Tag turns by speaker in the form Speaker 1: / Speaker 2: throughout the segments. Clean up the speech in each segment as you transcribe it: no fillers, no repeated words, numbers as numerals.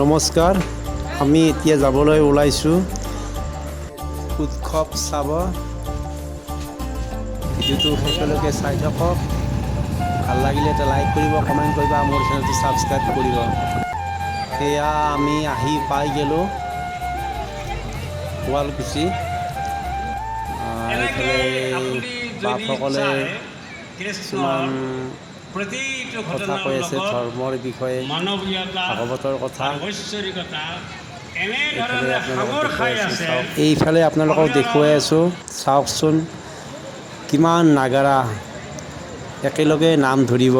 Speaker 1: নমস্কাৰ, আমি এতিয়া যাবলৈ ওলাইছোঁ উৎসৱ চাব। ভিডিঅ'টো শেষলৈকে চাই থাকক। ভাল লাগিলে এটা লাইক কৰিব, কমেণ্ট কৰিব, মোৰ চেনেলটো ছাবস্ক্ৰাইব কৰিব। সেয়া আমি আহি পাই গ'লোঁ শুৱালকুছি। এইফালে বাপসকলে কিছুমান কথা কৈ আছে ধৰ্মৰ বিষয়ে, ভাগৱতৰ কথা। এইফালে আপোনালোকক দেখুৱাই আছোঁ, চাওকচোন কিমান নাগাৰা একেলগে নাম ধৰিব।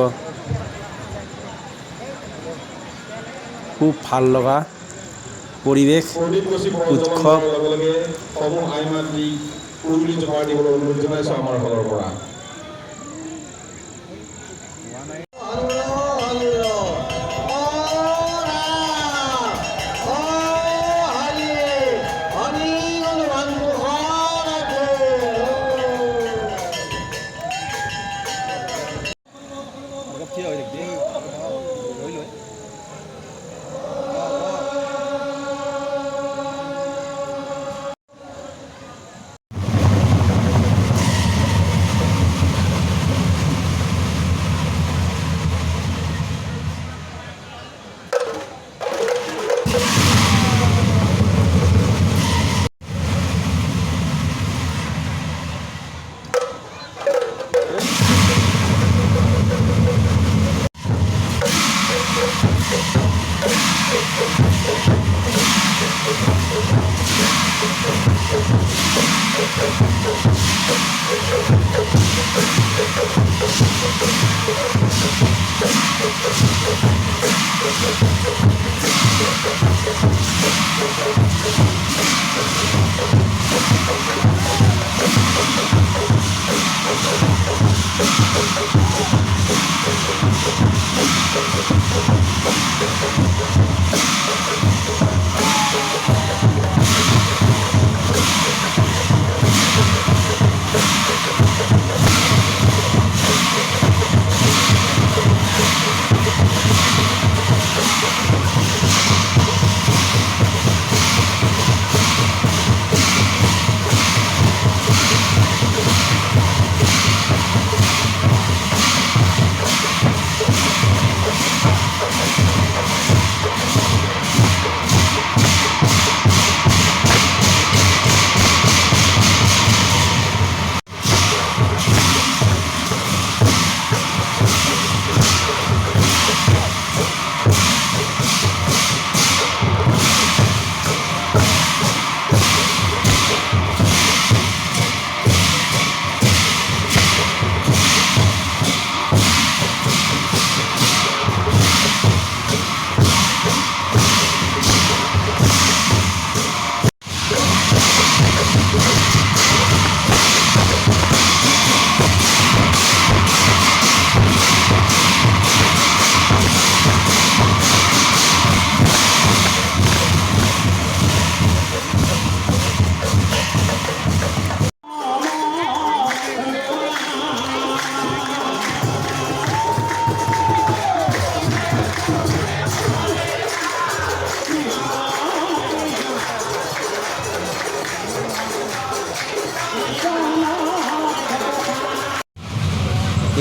Speaker 1: খুব ভাল লগা পৰিৱেশ, উৎসৱ।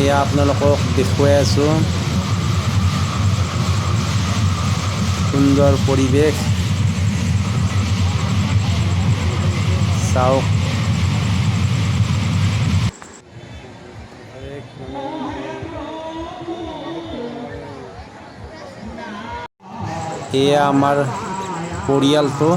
Speaker 1: এয়া আপোনালোকক দেখুৱাই আছোঁ সুন্দৰ পৰিৱেশ। চাওক এয়া আমাৰ পৰিয়ালটো।